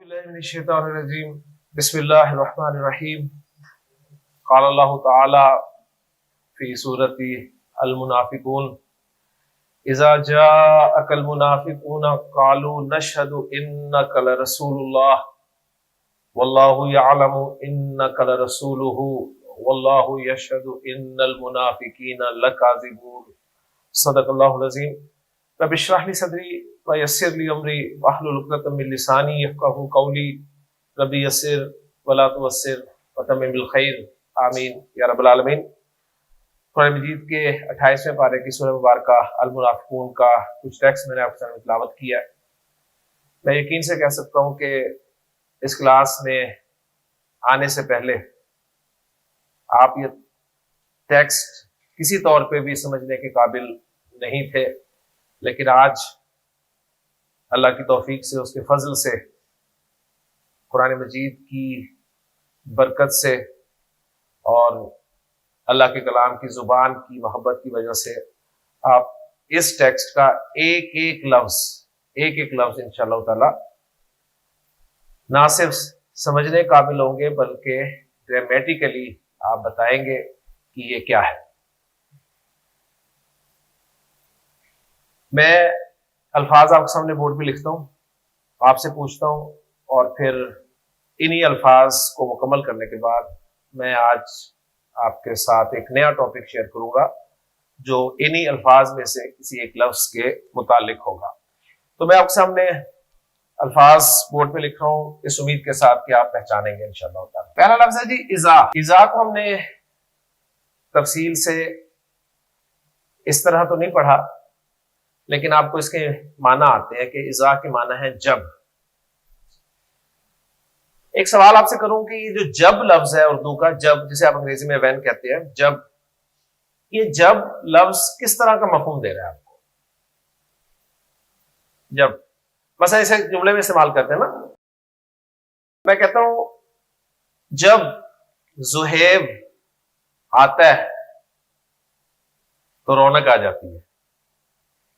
بالله من الشيطان الرجيم بسم الله الرحمن الرحيم قال الله تعالى في سورة المنافقون إذا جاءك المنافقون قالوا نشهد إنك لرسول الله والله يعلم إنك لرسوله والله يشهد إن المنافقين لكاذبون صدق الله العظيم رب اشرح لي صدري ويسر لي امري واحلل عقدة من لساني يفقهوا قولي رب يسر ولا تعسر وتمم بالخير آمین یا رب العالمین۔ قرآن مجید کے 28ویں پارے کی سورہ مبارکہ المنافقون کا کچھ ٹیکسٹ میں نے آپ کے سامنے تلاوت کیا ہے۔ میں یقین سے کہہ سکتا ہوں کہ اس کلاس میں آنے سے پہلے آپ یہ ٹیکسٹ کسی طور پہ بھی سمجھنے کے قابل نہیں تھے، لیکن آج اللہ کی توفیق سے، اس کے فضل سے، قرآن مجید کی برکت سے اور اللہ کے کلام کی زبان کی محبت کی وجہ سے آپ اس ٹیکسٹ کا ایک ایک لفظ انشاءاللہ تعالی نہ صرف سمجھنے قابل ہوں گے بلکہ گرامیٹیکلی آپ بتائیں گے کہ یہ کیا ہے۔ میں الفاظ آپ کے سامنے بورڈ پہ لکھتا ہوں، آپ سے پوچھتا ہوں، اور پھر انہی الفاظ کو مکمل کرنے کے بعد میں آج آپ کے ساتھ ایک نیا ٹاپک شیئر کروں گا جو انہی الفاظ میں سے کسی ایک لفظ کے متعلق ہوگا۔ تو میں آپ کے سامنے الفاظ بورڈ پہ لکھ رہا ہوں اس امید کے ساتھ کہ آپ پہچانیں گے انشاءاللہ تعالی۔ پہلا لفظ ہے جی اذا۔ اذا کو ہم نے تفصیل سے اس طرح تو نہیں پڑھا، لیکن آپ کو اس کے معنی آتے ہیں کہ اذا کے معنی ہے جب۔ ایک سوال آپ سے کروں کہ یہ جو جب لفظ ہے اردو کا، جب جسے آپ انگریزی میں وین کہتے ہیں، جب، یہ جب لفظ کس طرح کا مفہوم دے رہا ہے آپ کو؟ جب مثلا اسے جملے میں استعمال کرتے ہیں نا، میں کہتا ہوں جب زہیب آتا ہے تو رونق آ جاتی ہے۔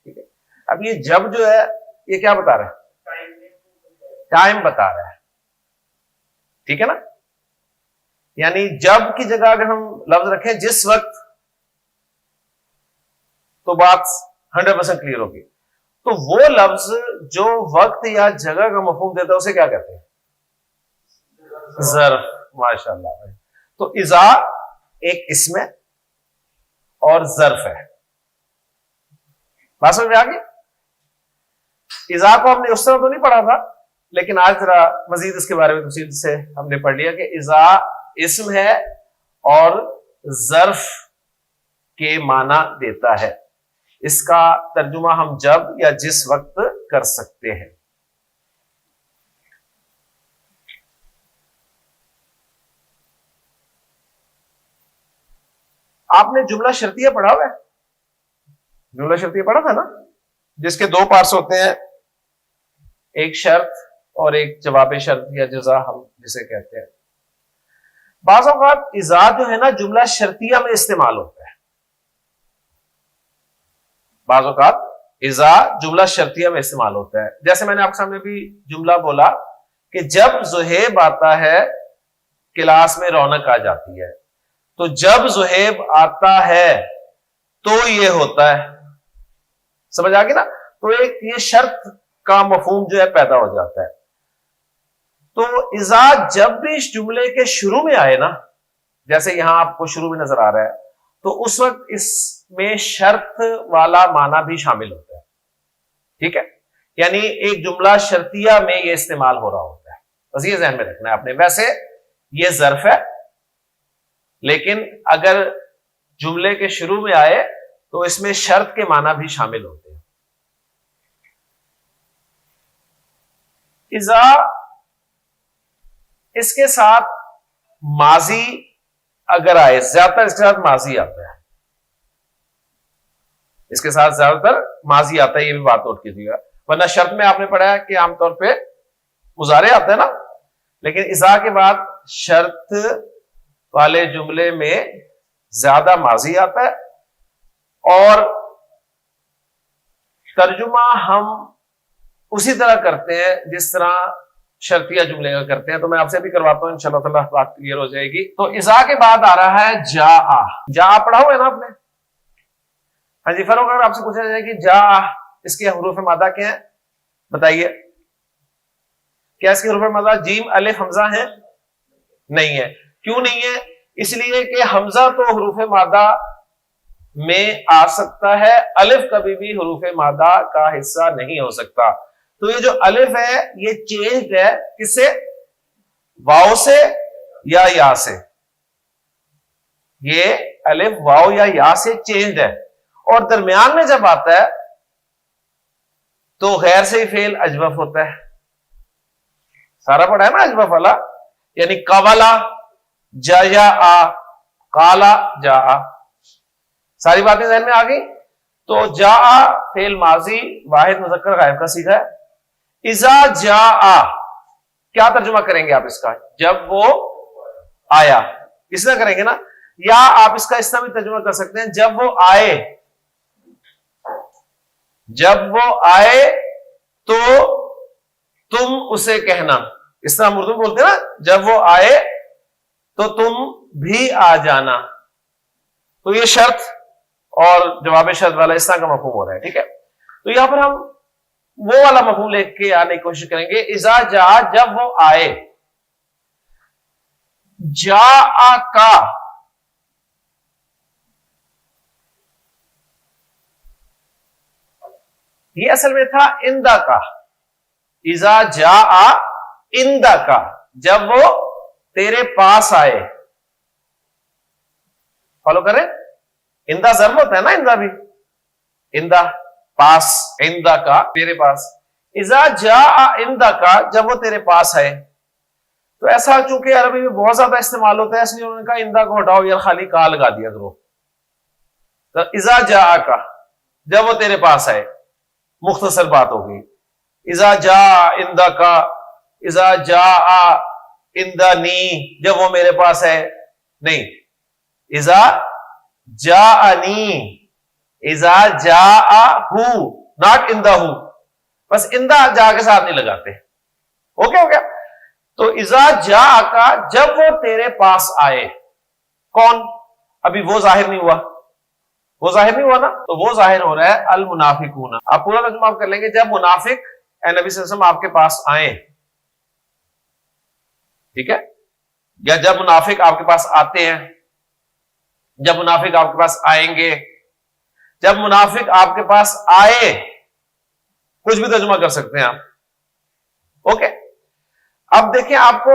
ٹھیک ہے، اب یہ جب جو ہے یہ کیا بتا رہا ہے؟ ٹائم بتا رہا ہے، ٹھیک ہے نا؟ یعنی جب کی جگہ اگر ہم لفظ رکھیں جس وقت، تو بات 100% کلیئر ہوگی۔ تو وہ لفظ جو وقت یا جگہ کا مفہوم دیتا ہے اسے کیا کہتے ہیں؟ ظرف۔ ماشاءاللہ۔ تو اذا ایک اسم ہے اور ظرف ہے۔ بات سمجھ میں آ گئی؟ اذا کو ہم نے اس طرح تو نہیں پڑھا تھا، لیکن آج ذرا مزید اس کے بارے میں تفصیل سے ہم نے پڑھ لیا کہ اذا اسم ہے اور ظرف کے معنی دیتا ہے۔ اس کا ترجمہ ہم جب یا جس وقت کر سکتے ہیں۔ آپ نے جملہ شرطیہ پڑھا ہوا ہے؟ جملہ شرطیہ پڑھا تھا نا، جس کے دو پارٹس ہوتے ہیں، ایک شرط اور ایک جواب شرط یا جزا ہم جسے کہتے ہیں۔ بعض اوقات اذا جو ہے نا جملہ شرطیہ میں استعمال ہوتا ہے، بعض اوقات اذا جملہ شرطیہ میں استعمال ہوتا ہے۔ جیسے میں نے آپ کے سامنے بھی جملہ بولا کہ جب زہیب آتا ہے کلاس میں رونق آ جاتی ہے، تو جب زہیب آتا ہے تو یہ ہوتا ہے۔ سمجھ آ گئی نا؟ تو ایک یہ شرط کا مفہوم جو ہے پیدا ہو جاتا ہے۔ تو اذا جب بھی اس جملے کے شروع میں آئے نا، جیسے یہاں آپ کو شروع میں نظر آ رہا ہے، تو اس وقت اس میں شرط والا معنی بھی شامل ہوتا ہے۔ ٹھیک ہے، یعنی ایک جملہ شرطیہ میں یہ استعمال ہو رہا ہوتا ہے، بس یہ ذہن میں رکھنا ہے آپ نے۔ ویسے یہ ظرف ہے، لیکن اگر جملے کے شروع میں آئے تو اس میں شرط کے معنی بھی شامل ہوتے ہیں۔ اذا اس کے ساتھ ماضی اگر آئے، زیادہ تر اس کے ساتھ ماضی آتا ہے، اس کے ساتھ زیادہ تر ماضی آتا ہے، یہ بھی بات نوٹ کیجیے گا۔ ورنہ شرط میں آپ نے پڑھا ہے کہ عام طور پہ مضارع آتا ہے نا، لیکن اذا کے بعد شرط والے جملے میں زیادہ ماضی آتا ہے، اور ترجمہ ہم اسی طرح کرتے ہیں جس طرح شرطیہ جملے کا کرتے ہیں، تو میں آپ سے بھی کرواتا ہوں، انشاءاللہ تعالیٰ بات کلیئر ہو جائے گی۔ تو اذا کے بعد آ رہا ہے جاء، جاء پڑھا ہوا ہے نا آپ نے؟ ہاں جی، فروغ اگر آپ سے پوچھا جائے کہ جاء اس کے حروف مادہ کیا ہیں بتائیے، کیا اس کے حروف مادہ جیم الف حمزہ ہیں؟ نہیں ہے۔ کیوں نہیں ہے؟ اس لیے کہ حمزہ تو حروف مادہ میں آ سکتا ہے، الف کبھی بھی حروف مادہ کا حصہ نہیں ہو سکتا۔ تو یہ جو الف ہے یہ چینج ہے کس سے؟ واو سے یا یا سے؟ یہ الف واو یا یا سے چینج ہے، اور درمیان میں جب آتا ہے تو غیر سے فعل اجوف ہوتا ہے، سارا پڑھا ہے نا اجوف والا، یعنی قولا جا کالا جا، ساری باتیں ذہن میں آ گئی۔ تو جا فعل ماضی واحد مذکر غائب کا صیغہ ہے۔ اذا جاء کیا ترجمہ کریں گے آپ اس کا؟ جب وہ آیا، اس طرح کریں گے نا، یا آپ اس کا اس طرح بھی ترجمہ کر سکتے ہیں جب وہ آئے، جب وہ آئے تو تم اسے کہنا، اس طرح ہم اردو میں بولتے ہیں نا، جب وہ آئے تو تم بھی آ جانا۔ تو یہ شرط اور جواب شرط والا اس طرح کا مفہوم ہو رہا ہے، ٹھیک ہے۔ تو یہاں پر ہم وہ والا مفہوم لے کے آنے کی کوشش کریں گے، اذا جاء جب وہ آئے، جاء کا یہ اصل میں تھا اندا کا، اذا جاء اندا کا جب وہ تیرے پاس آئے، فالو کریں، اندا ضرب ہوتا ہے نا، اندا بھی، اندا پاس، اندا کا تیرے پاس، اذا جاء اندا کا جب وہ تیرے پاس آئے۔ تو ایسا چونکہ عربی میں بہت زیادہ استعمال ہوتا ہے، اس لیے انہوں نے کہا اندا کو ہٹاؤ یا خالی کا لگا دیا کرو۔ تو اذا جاء کا جب وہ تیرے پاس آئے، مختصر بات ہوگی۔ اذا جاء اندا کا، اذا جاء اندانی جب وہ میرے پاس ہے، نہیں، اذا جاءنی، اذا جاءہو، ناٹ اندہو، بس اندا جا کے ساتھ نہیں لگاتے، اوکے ہو گیا۔ تو اذا جاء کا جب وہ تیرے پاس آئے، کون؟ ابھی وہ ظاہر نہیں ہوا، وہ ظاہر نہیں ہوا نا، تو وہ ظاہر ہو رہا ہے المنافقون۔ آپ پورا ترجمہ آپ کر لیں گے، جب منافق اے نبی صلی اللہ علیہ وسلم آپ کے پاس آئیں، ٹھیک ہے، یا جب منافق آپ کے پاس آتے ہیں، جب منافق آپ کے پاس آئیں گے، جب منافق آپ کے پاس آئے، کچھ بھی ترجمہ کر سکتے ہیں آپ، اوکے۔ اب دیکھیں، آپ کو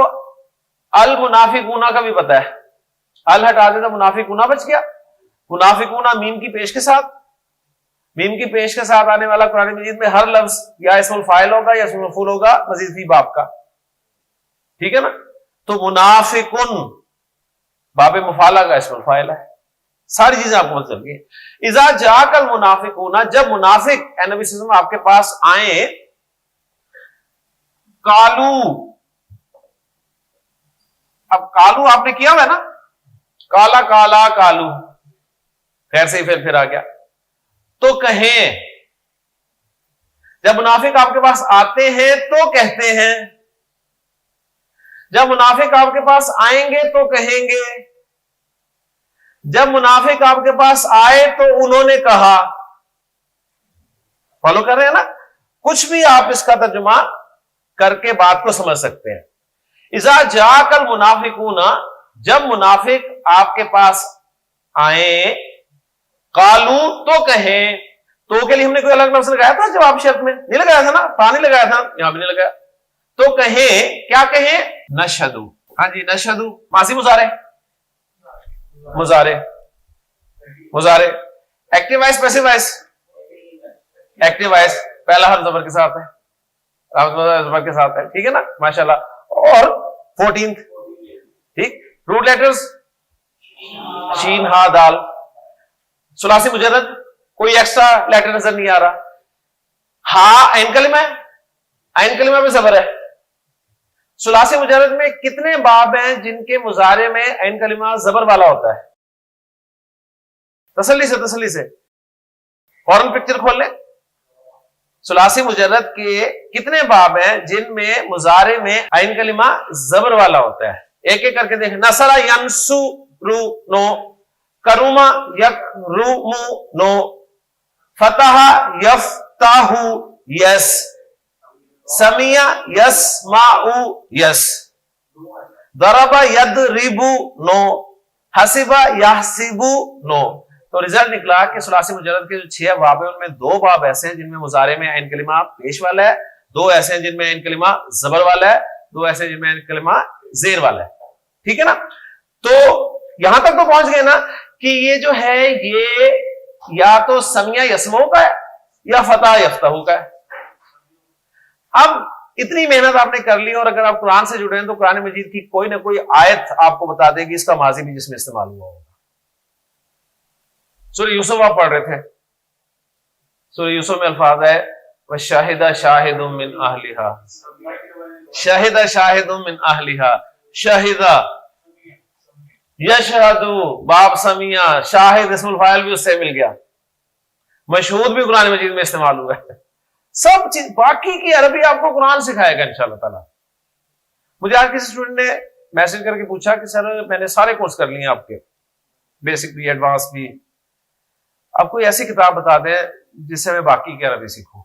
المنافقون کا بھی پتا ہے، ال ہٹا دے تو منافقون بچ گیا۔ منافقون میم کی پیش کے ساتھ، میم کی پیش کے ساتھ آنے والا قرآن مجید میں ہر لفظ یا اسم الفاعل ہوگا یا اسم المفعول ہوگا، مزید فی باب کا، ٹھیک ہے نا۔ تو منافقن باب مفعلہ کا اسم الفاعل ہے، ساری چیزیں آپ کو پتہ چل گئی۔ اذا جاءک المنافقون جب منافق اے نبی صلی اللہ علیہ وسلم آپ کے پاس آئیں، کالو، اب کالو آپ نے کیا ہوا ہے نا، کالا کالا کالو، خیر سے پھر آ گیا، تو کہیں، جب منافق آپ کے پاس آتے ہیں تو کہتے ہیں، جب منافق آپ کے پاس آئیں گے تو کہیں گے، جب منافق آپ کے پاس آئے تو انہوں نے کہا، فالو کر رہے ہیں نا، کچھ بھی آپ اس کا ترجمہ کر کے بات کو سمجھ سکتے ہیں۔ اذا جاءک المنافقون جب منافق آپ کے پاس آئیں، قالو تو کہیں، تو کے لیے ہم نے کوئی الگ لفظ لگایا تھا جواب شرط میں؟ نہیں لگایا تھا نا، نہیں لگایا تھا، یہاں بھی نہیں لگایا۔ تو کہیں، کیا کہیں؟ نشہدو، ہاں جی، نشہدو ماضی مضارع، مضارع، active voice passive voice, active voice, پہلا حرف زبر کے ساتھ ہے، زبر کے ساتھ ہے، ٹھیک ہے نا، ماشاءاللہ۔ اور 14 ٹھیک، روٹ لیٹرز شین ہا دال، ثلاثی مجرد کوئی ایکسٹرا لیٹر نظر نہیں آ رہا، ہا عین کلمہ ہے، عین کلمہ میں زبر ہے۔ ثلاثی مجرد میں کتنے باب ہیں جن کے مضارع میں عین کلمہ زبر والا ہوتا ہے؟ تسلی سے فوراً پکچر کھول لیں، ثلاثی مجرد کے کتنے باب ہیں جن میں مضارع میں عین کلمہ زبر والا ہوتا ہے؟ ایک ایک کر کے دیکھیں. نصر ینصرو نو، کرما یکرمو نو، فتح یفتح یس، سمیع یسمع یس، ضرب یضرب نو، حسب یحسب نو. تو رزلٹ نکلا کہ ثلاثی مجرد کے جو 6 باب ہیں ان میں 2 باب ایسے ہیں جن میں مضارع میں عین کلمہ پیش والا ہے، 2 ایسے ہیں جن میں عین کلمہ زبر والا ہے، 2 ایسے ہیں جن میں عین کلمہ زیر والا ہے. ٹھیک ہے نا؟ تو یہاں تک تو پہنچ گئے نا کہ یہ جو ہے یہ یا تو سمیع یسمع کا ہے یا فتح یفتح کا ہے. اب اتنی محنت آپ نے کر لی اور اگر آپ قرآن سے جڑے ہیں تو قرآن مجید کی کوئی نہ کوئی آیت آپ کو بتا دے گی اس کا ماضی بھی جس میں استعمال ہوا ہوگا. سورہ یوسف آپ پڑھ رہے تھے، سورہ یوسف میں الفاظ ہے وَشَاهِدَ شَاهِدٌ مِّنْ أَهْلِهَا، شَاهِدَ شَاهِدٌ مِّنْ أَهْلِهَا، شَاهِدَ یشہدو باب سمیع، شاہد اسم الفاعل بھی اس سے مل گیا، مشہود بھی قرآن مجید میں استعمال ہوا ہے. سب چیز باقی کی عربی آپ کو قرآن سکھائے گا انشاءاللہ تعالی. مجھے آج کسی اسٹوڈنٹ نے میسج کر کے پوچھا کہ سر میں نے سارے کورس کر لیے آپ کے، بیسک بھی ایڈوانس بھی، آپ کوئی ایسی کتاب بتا دیں جس سے میں باقی کی عربی سیکھوں.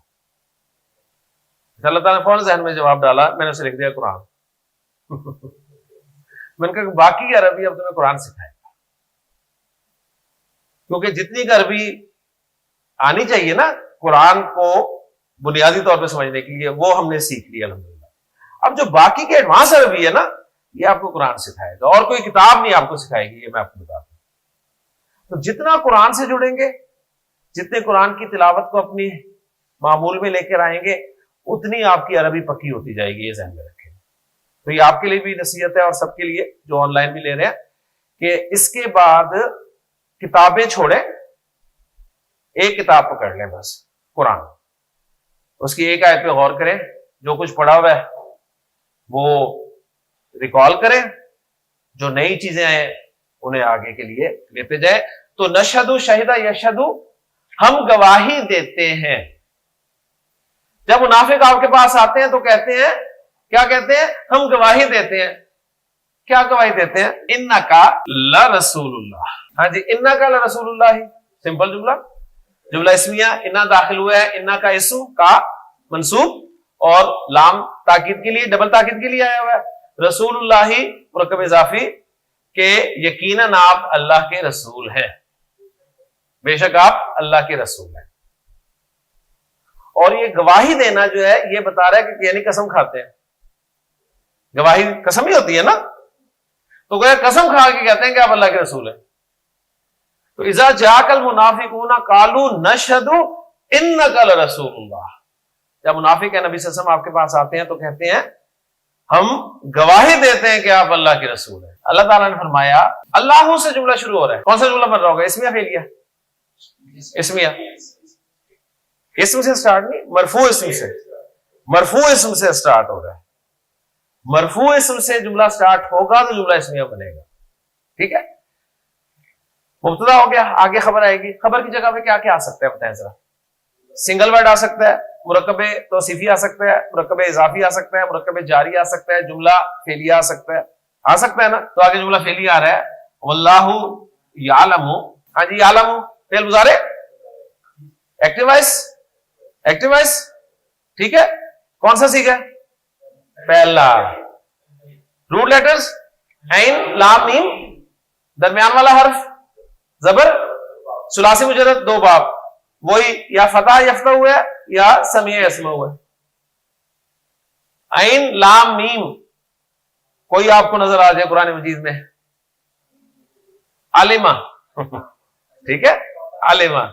اللہ تعالیٰ نے فوراً ذہن میں جواب ڈالا، میں نے اسے لکھ دیا قرآن. میں نے کہا باقی کی عربی اب تمہیں قرآن سکھائے گا، کیونکہ جتنی کی عربی آنی چاہیے نا قرآن کو بنیادی طور پہ سمجھنے کے لیے وہ ہم نے سیکھ لی الحمدللہ. اب جو باقی کے ایڈوانس عربی ہے نا یہ آپ کو قرآن سکھائے گا، اور کوئی کتاب نہیں آپ کو سکھائے گی، یہ میں آپ کو بتا دوں. تو جتنا قرآن سے جڑیں گے، جتنے قرآن کی تلاوت کو اپنی معمول میں لے کر آئیں گے، اتنی آپ کی عربی پکی ہوتی جائے گی، یہ ذہن میں رکھیں. تو یہ آپ کے لیے بھی نصیحت ہے اور سب کے لیے جو آن لائن بھی لے رہے ہیں کہ اس کے بعد کتابیں چھوڑیں، ایک کتاب پکڑ لیں بس، قرآن. اس کی ایک آیت پہ غور کریں، جو کچھ پڑھا ہوا ہے وہ ریکال کریں، جو نئی چیزیں ہیں انہیں آگے کے لیے لیتے جائیں. تو نشہدو شہدہ یشہدو، ہم گواہی دیتے ہیں. جب منافق آپ کے پاس آتے ہیں تو کہتے ہیں، کیا کہتے ہیں؟ ہم گواہی دیتے ہیں. کیا گواہی دیتے ہیں؟ انکا لرسول اللہ. ہاں جی، انکا لرسول اللہ، سمپل جملہ، جملہ اسمیہ. انا داخل ہوا ہے، انا کا اسم، کا منصوب، اور لام تاکید کے لیے، ڈبل تاکید کے لیے آیا ہوا ہے. رسول اللہ مرکب اضافی، کہ یقیناً آپ اللہ کے رسول ہیں، بے شک آپ اللہ کے رسول ہیں. اور یہ گواہی دینا جو ہے یہ بتا رہا ہے کہ یعنی قسم کھاتے ہیں. گواہی قسم ہی ہوتی ہے نا، تو گویا قسم کھا کے کہتے ہیں کہ آپ اللہ کے رسول ہیں. تو اذا جاءک المنافقون قالوا نشهد انک لرسول اللہ. جب منافق ہیں نبی صلی اللہ علیہ وسلم آپ کے پاس آتے ہیں تو کہتے ہیں ہم گواہی دیتے ہیں کہ آپ اللہ کے رسول ہیں. اللہ تعالیٰ نے فرمایا، اللہ سے جملہ شروع ہو رہا ہے. کون سا جملہ بن رہا ہوگا؟ اسمیہ فعلیہ؟ اسمیہ. اسم سے سٹارٹ نہیں، مرفوع اسم سے، مرفوع اسم سے سٹارٹ ہو رہا ہے. مرفوع اسم سے جملہ سٹارٹ ہوگا تو جملہ اسمیہ بنے گا. ٹھیک ہے، مبتدا ہو گیا، آگے خبر آئے گی. خبر کی جگہ پہ کیا کیا آ سکتا ہے بتائیں ذرا؟ سنگل ورڈ آ سکتا ہے، مرکب توصیفی آ سکتا ہے، مرکب اضافی آ سکتا ہے، مرکب جاری آ سکتا ہے، جملہ فعلیہ آ سکتا ہے. آ سکتا ہے نا؟ تو آگے جملہ فعلیہ آ رہا ہے، واللہ یعلم. ہاں جی، یعلم فعل مضارع، ایکٹیو وائس، ایکٹیو وائس. ٹھیک ہے، کون سا سیکھا؟ پہلا. روٹ لیٹرز عین لام میم، درمیان والا حرف زبر، ثلاثی مجرد 2 باب، وہی یا فتح یفتح ہوا ہے یا سمیع یسمع ہوا ہے. عین لام میم. کوئی آپ کو نظر آ جائے قرآن مجید میں؟ عالمہ. ٹھیک ہے، عالمہ،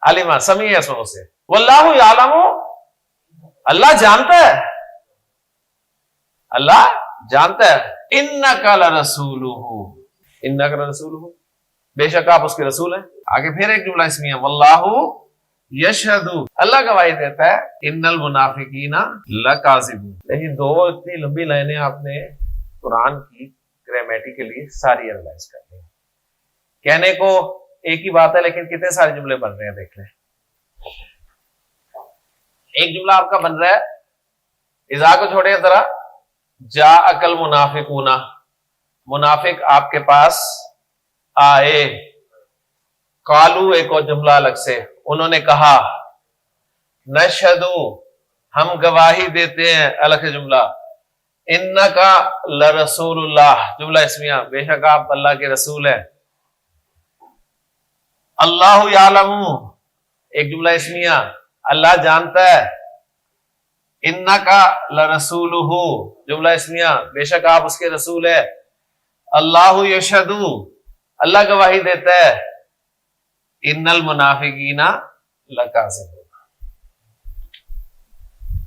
عالمہ سمیع یسمع سے. واللہ یعلم، اللہ جانتا ہے، اللہ جانتا ہے. انک لرسولہ، انک لرسولہ، بے شک آپ اس کے رسول ہیں. آگے پھر ایک جملہ اسمیہ، واللہ یشہد، اللہ گواہی دیتا ہے، ان المنافقین لکاذبون. لیکن 2 اتنی لمبی لائنیں آپ نے قرآن کی گرامیٹیکلی ساری انالائز کر لی. کہنے کو ایک ہی بات ہے لیکن کتنے سارے جملے بن رہے ہیں، دیکھ لیں. ایک جملہ آپ کا بن رہا ہے، اذا کو چھوڑے ذرا، جاءک المنافقون، منافق آپ کے پاس آئے، قالو ایک اور جملہ الگ سے، انہوں نے کہا، نشہدو ہم گواہی دیتے ہیں، الگ سے جملہ، انکا لرسول اللہ، جملہ اسمیہ، بے شک آپ اللہ کے رسول ہیں، اللہ یعلم، ایک جملہ اسمیہ، اللہ جانتا ہے، انکا لرسولہ، جملہ اسمیہ، بے شک آپ اس کے رسول ہیں، اللہ یشہدو، اللہ گواہی دیتا ہے، ان المنافقین لکاذبون۔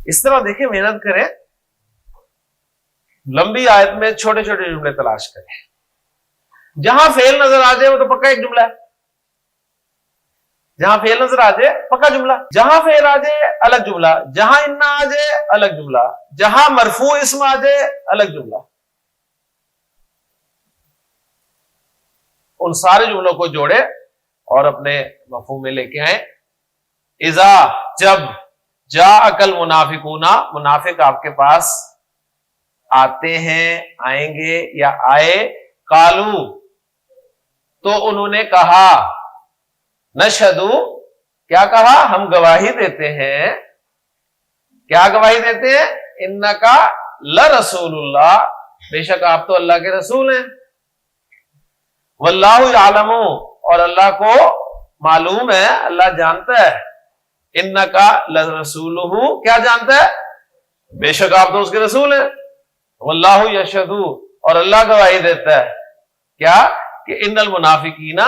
اس طرح دیکھیں، محنت کریں، لمبی آیت میں چھوٹے چھوٹے جملے تلاش کریں، جہاں فعل نظر آ جائے وہ تو پکا ایک جملہ ہے، جہاں فعل نظر آ جائے پکا جملہ، جہاں فعل آ جائے الگ جملہ، جہاں انا آ جائے الگ جملہ، جہاں مرفوع اسم آ جائے الگ جملہ، ان سارے جملوں کو جوڑے اور اپنے مفہوم میں لے کے آئیں۔ اذا، جب، جاءک المنافقون، منافق آپ کے پاس آتے ہیں، آئیں گے یا آئے، قالو تو انہوں نے کہا، نشہدو کیا کہا، ہم گواہی دیتے ہیں، کیا گواہی دیتے ہیں، انکا لرسول اللہ، بے شک آپ تو اللہ کے رسول ہیں، واللہ یعلم، اور اللہ کو معلوم ہے، اللہ جانتا ہے، انکا لرسولہ، کیا جانتا ہے، بے شک آپ تو اس کے رسول ہیں، واللہ یشہد، اور اللہ گواہی دیتا ہے، کیا، کہ ان المنافقین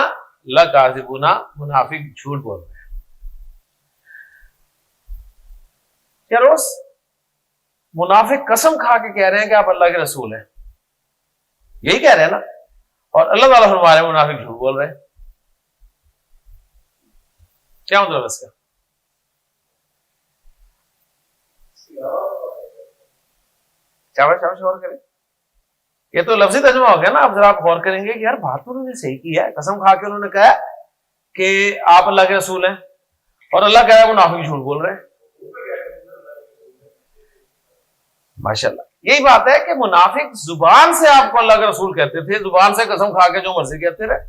لکاذبون، منافق جھوٹ بول رہے ہیں۔ کیا روز منافق قسم کھا کے کہہ رہے ہیں کہ آپ اللہ کے رسول ہیں، یہی کہہ رہے ہیں نا، اور اللہ تعالیٰ فرما رہے ہیں منافق جھوٹ بول رہے ہیں، کیا مطلب اس کا؟ شاباش غور کریں، یہ تو لفظی ترجمہ ہو گیا نا، اب ذرا آپ غور کریں گے کہ یار بات تو انہوں نے صحیح کی ہے، قسم کھا کے انہوں نے کہا کہ آپ اللہ کے رسول ہیں، اور اللہ کہہ رہا ہے منافق جھوٹ بول رہے ہیں۔ ماشاءاللہ، یہی بات ہے کہ منافق زبان سے آپ کو اللہ کے رسول کہتے تھے، زبان سے قسم کھا کے جو مرضی کہتے رہے،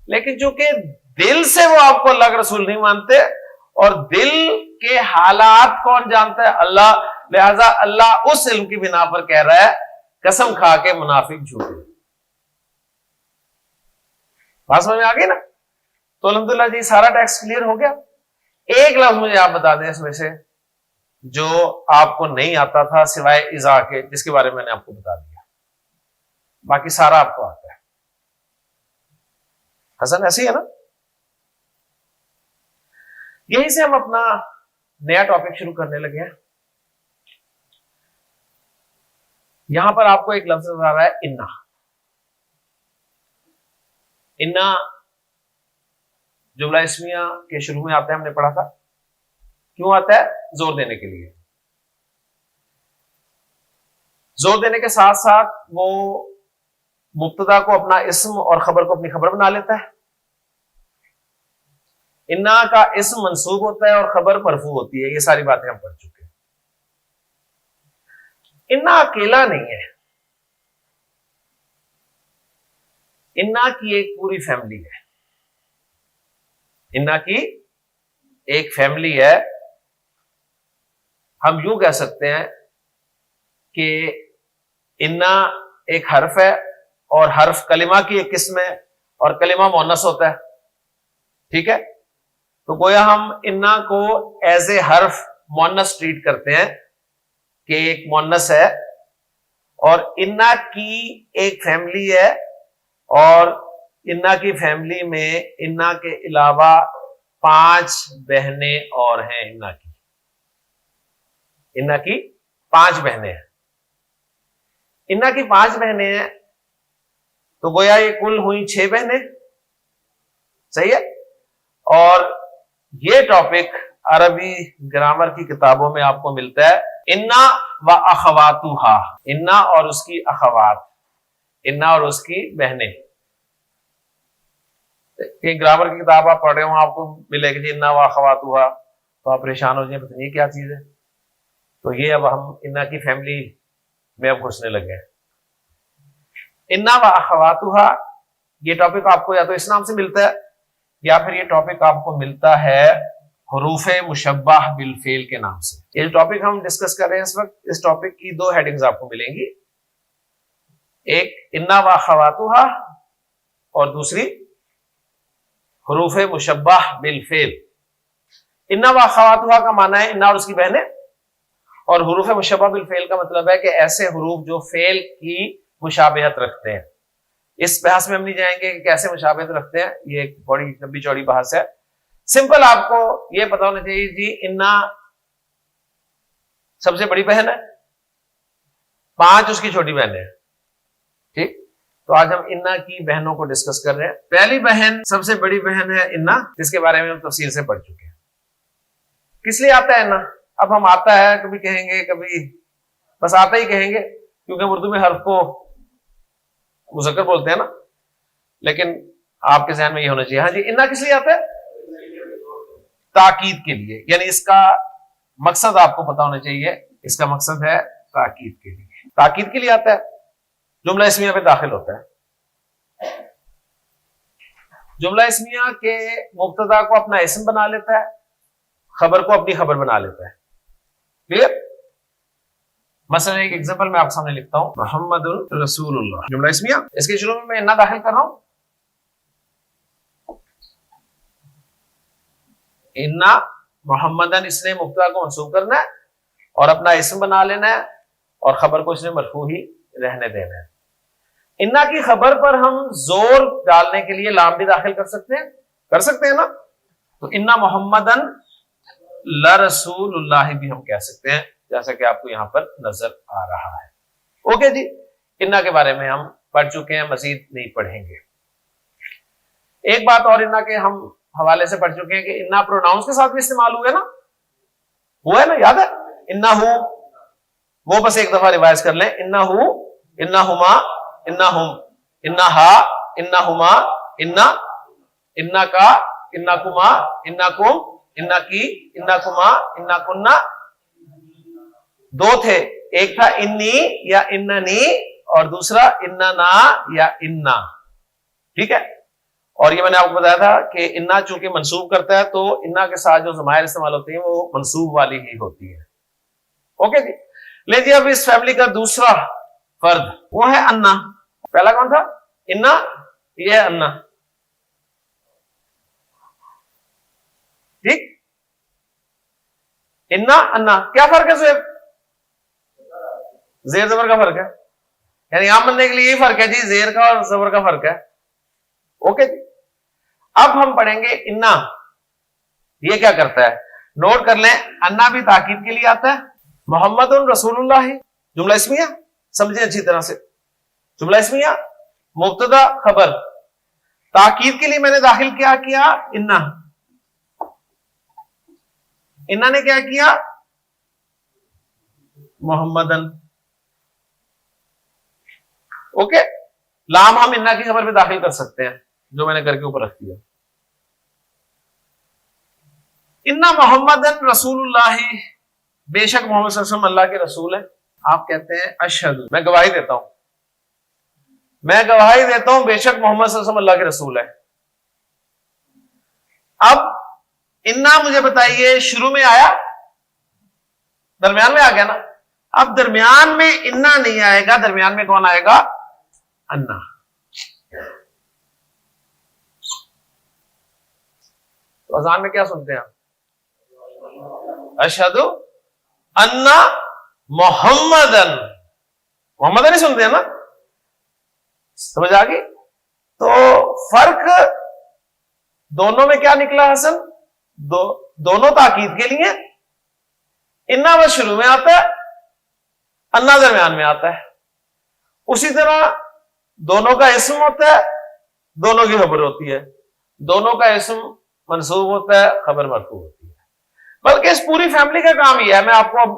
لیکن چونکہ دل سے وہ آپ کو اللہ کے رسول نہیں مانتے، اور دل کے حالات کون جانتا ہے، اللہ، لہذا اللہ اس علم کی بنا پر کہہ رہا ہے قسم کھا کے منافق جھوٹے۔ بات سمجھ میں آ گئی نا؟ تو الحمدللہ جی سارا ٹیکسٹ کلیئر ہو گیا۔ ایک لفظ مجھے آپ بتا دیں اس میں سے جو آپ کو نہیں آتا تھا سوائے اذا کے، جس کے بارے میں نے آپ کو بتا دیا، باقی سارا آپ کو آتا ہے۔ حسن ایسی ہے نا؟ یہیں سے ہم اپنا نیا ٹاپک شروع کرنے لگے ہیں۔ یہاں پر آپ کو ایک لفظ نظر آ رہا ہے، انا۔ انا جملہ اسمیہ کے شروع میں آتا ہے، ہم نے پڑھا تھا، کیوں آتا ہے؟ زور دینے کے لیے، زور دینے کے ساتھ ساتھ وہ مبتدا کو اپنا اسم اور خبر کو اپنی خبر بنا لیتا ہے۔ انا کا اسم منصوب ہوتا ہے اور خبر مرفوع ہوتی ہے، یہ ساری باتیں ہم پڑھ چکے ہیں۔ انا اکیلا نہیں ہے، انا کی ایک پوری فیملی ہے، انا کی ایک فیملی ہے۔ ہم یوں کہہ سکتے ہیں کہ انا ایک حرف ہے، اور حرف کلمہ کی ایک قسم ہے، اور کلمہ مؤنث ہوتا ہے، ٹھیک ہے؟ تو گویا ہم انا کو ایز اے حرف مؤنث ٹریٹ کرتے ہیں کہ ایک مؤنث ہے، اور انا کی ایک فیملی ہے، اور انا کی فیملی میں انا کے علاوہ 5 بہنیں اور ہیں، انا کی 5 بہنیں ہیں، انا کی 5 بہنیں ہیں، تو گویا یہ کل ہوئی 6 بہنیں، صحیح ہے؟ اور یہ ٹاپک عربی گرامر کی کتابوں میں آپ کو ملتا ہے، انا و اخواتھا، انا اور اس کی اخوات، انا اور اس کی بہنیں۔ گرامر کی کتاب آپ پڑھ رہے ہوں، آپ کو ملے گی جی انا و اخواتھا، تو آپ پریشان ہو جائیں پتہ نہیں کیا چیز ہے. تو یہ اب ہم انا کی فیملی میں اب گھسنے لگے ہیں. انا و اخواتھا، یہ ٹاپک آپ کو یا تو اس نام سے ملتا ہے یا پھر یہ ٹاپک آپ کو ملتا ہے حروف مشبہ بالفعل کے نام سے. یہ جو ٹاپک ہم ڈسکس کر رہے ہیں اس وقت، اس ٹاپک کی دو ہیڈنگز آپ کو ملیں گی، ایک انا و اخواتھا اور دوسری حروف مشبہ بالفعل. انا و اخواتھا کا معنی ہے انا اور اس کی بہنیں، اور حروف مشبہ بالفعل کا مطلب ہے کہ ایسے حروف جو فعل کی مشابہت رکھتے ہیں. اس بحث میں ہم نہیں جائیں گے کہ کیسے مشابہت رکھتے ہیں، یہ ایک بڑی لمبی چوڑی بحث ہے. سمپل آپ کو یہ پتا ہونا چاہیے جی انا سب سے بڑی بہن ہے، 5 اس کی چھوٹی بہنیں ہیں. ٹھیک، تو آج ہم انا کی بہنوں کو ڈسکس کر رہے ہیں. پہلی بہن، سب سے بڑی بہن ہے انا، جس کے بارے میں ہم تفصیل سے پڑھ چکے ہیں. کس لیے آتا ہے انا؟ اب ہم آتا ہے کبھی کہیں گے، کبھی بس آتا ہی کہیں گے، کیونکہ اردو میں حرف کو مذکر بولتے ہیں نا. لیکن آپ کے ذہن میں یہ ہونا چاہیے، ہاں جی انا کس لیے آتا ہے؟ تاکید کے لیے. یعنی اس کا مقصد آپ کو پتا ہونا چاہیے، اس کا مقصد ہے تاکید کے لیے. تاکید کے لیے آتا ہے، جملہ اسمیہ پہ داخل ہوتا ہے. جملہ اسمیہ کے مبتدا کو اپنا اسم بنا لیتا ہے، خبر کو اپنی خبر بنا لیتا ہے. کلیئر؟ مثلا ایک ایگزامپل میں آپ کے سامنے لکھتا ہوں، محمد رسول اللہ، جملہ اسمیہ. اس کے شروع میں انا داخل کر رہا ہوں. انا محمدن، اس نے مبتدا کو منصوب کرنا ہے اور اپنا اسم بنا لینا ہے، اور خبر کو اس نے مرفوع ہی رہنے دینا ہے. انا کی خبر پر ہم زور ڈالنے کے لیے لام بھی داخل کر سکتے ہیں نا. تو انا محمدن لرسول اللہ بھی ہم کہہ سکتے ہیں، جیسا کہ آپ کو یہاں پر نظر آ رہا ہے. اوکے جی، انا کے بارے میں ہم پڑھ چکے ہیں، مزید نہیں پڑھیں گے. ایک بات اور انا کے ہم حوالے سے پڑھ چکے ہیں کہ انا پروناؤنس کے ساتھ بھی استعمال ہوئے نا، ہوا ہے نا، یاد ہے؟ انا ہوں، وہ بس ایک دفعہ ریوائز کر لیں. انا ہوں، انا ہما، انا ہم، انا ہا، انا ہما، انا کا، انا کما، انا کم، انا کی، انا کما، انا کننا. دو تھے، ایک تھا انی یا اننی اور دوسرا اننا یا انا. ٹھیک ہے، اور یہ میں نے آپ کو بتایا تھا کہ انا چونکہ منصوب کرتا ہے تو انا کے ساتھ جو ضمائر استعمال ہوتی ہیں وہ منصوب والی ہی ہوتی ہے. اوکے جی، لے جی اب اس فیملی کا دوسرا فرد وہ ہے انا. پہلا کون تھا؟ انا، یہ ہے انا. ٹھیک، انا انا کیا فرق ہے؟ زیر زبر کا فرق ہے. یعنی عام بندے کے لیے یہی فرق ہے جی، زیر کا اور زبر کا فرق ہے. اوکے جی، اب ہم پڑھیں گے انا یہ کیا کرتا ہے. نوٹ کر لیں، انا بھی تاکید کے لیے آتا ہے. محمد رسول اللہ، جملہ اسمیہ، سمجھیں اچھی طرح سے. جملہ اسمیہ، مبتدا خبر، تاکید کے لیے میں نے داخل کیا انا. انا نے کیا کیا؟ محمدن. اوکے، لام ہم انا کی خبر پہ داخل کر سکتے ہیں، جو میں نے کر کے اوپر رکھ دیا. انا محمدن رسول اللہ، بے شک محمد صلی اللہ علیہ وسلم اللہ کے رسول ہے. آپ کہتے ہیں اشہد، میں گواہی دیتا ہوں، بے شک محمد صلی اللہ علیہ وسلم اللہ کے رسول ہے. اب انا مجھے بتائیے شروع میں آیا، درمیان میں آ گیا نا. اب درمیان میں انا نہیں آئے گا، درمیان میں کون آئے گا؟ انا. تو اذان میں کیا سنتے ہیں آپ؟ اشہد انا محمدن، محمدن ہی سنتے ہیں نا. سمجھ آ گئی؟ تو فرق دونوں میں کیا نکلا حسن؟ دونوں تاکید کے لیے. انا بس شروع میں آتا ہے، انا درمیان میں آتا ہے. اسی طرح دونوں کا اسم ہوتا ہے، دونوں کی خبر ہوتی ہے. دونوں کا اسم منصوب ہوتا ہے، خبر مرفوع ہوتی ہے. بلکہ اس پوری فیملی کا کام یہ ہے، میں آپ کو اب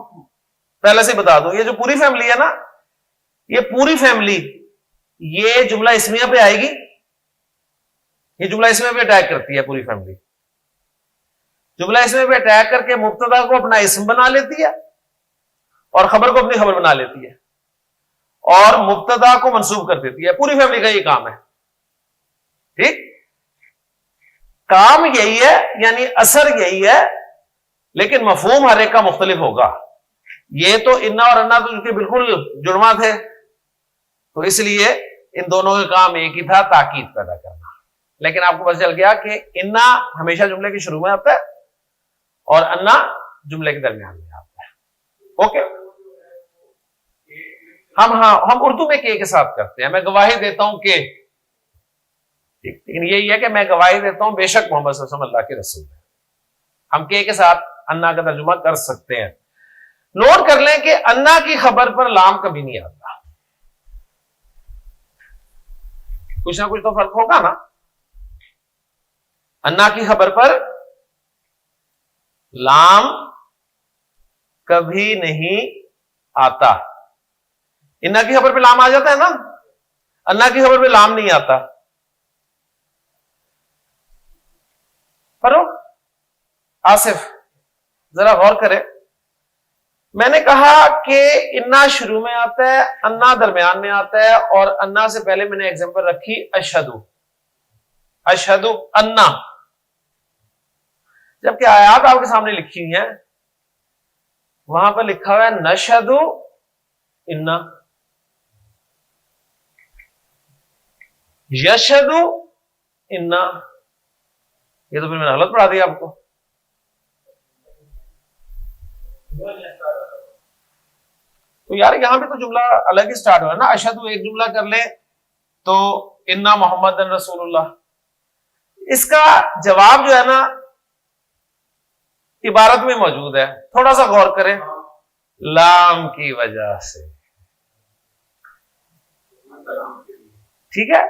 پہلے سے بتا دوں، یہ جو پوری فیملی ہے نا، یہ پوری فیملی یہ جملہ اسمیہ پہ آئے گی، یہ جملہ اسمیہ پہ اٹیک کرتی ہے پوری فیملی. جملہ اسم پہ اٹیک کر کے مبتدا کو اپنا اسم بنا لیتی ہے اور خبر کو اپنی خبر بنا لیتی ہے اور مبتدا کو منسوب کر دیتی ہے. پوری فیملی کا یہ کام ہے. ٹھیک، کام یہی ہے، یعنی اثر یہی ہے، لیکن مفہوم ہر ایک کا مختلف ہوگا. یہ تو انا اور انا تو ان کے بالکل جڑواں تھے، تو اس لیے ان دونوں کا کام ایک ہی تھا، تاکید پیدا کرنا. لیکن آپ کو پتہ چل گیا کہ انا ہمیشہ جملے کے شروع میں آتا ہے اور انا جملے کے درمیان میں آتا ہے. اوکے، ہم اردو میں کے ساتھ کرتے ہیں. میں گواہی دیتا ہوں کہ، لیکن یہی ہے کہ میں گواہی دیتا ہوں بے شک محمد صلی اللہ علیہ وسلم اللہ کے رسول ہے. ہم کے ساتھ انا کا ترجمہ کر سکتے ہیں. نوٹ کر لیں کہ انا کی خبر پر لام کبھی نہیں آتا. کچھ نہ کچھ تو فرق ہوگا نا. انا کی خبر پر لام کبھی نہیں آتا. انا کی خبر پہ لام آ جاتا ہے نا، انا کی خبر پہ لام نہیں آتا. فروخ آصف ذرا غور کرے. میں نے کہا کہ انا شروع میں آتا ہے، انا درمیان میں آتا ہے، اور انا سے پہلے میں نے ایگزامپل رکھی اشہدو، اشہدو انا. جبکہ آیات آپ کے سامنے لکھی ہوئی ہیں، وہاں پر لکھا ہوا ہے نشہدو انا، یشہدو انا. یہ تو پھر میں نے غلط پڑھا دیا آپ کو. تو یار یہاں پہ تو جملہ الگ ہی سٹارٹ ہوا ہے نا. اشہدو ایک جملہ کر لیں تو انا محمد رسول اللہ. اس کا جواب جو ہے نا عبارت میں موجود ہے. تھوڑا سا غور کریں. لام کی وجہ سے. ٹھیک ہے،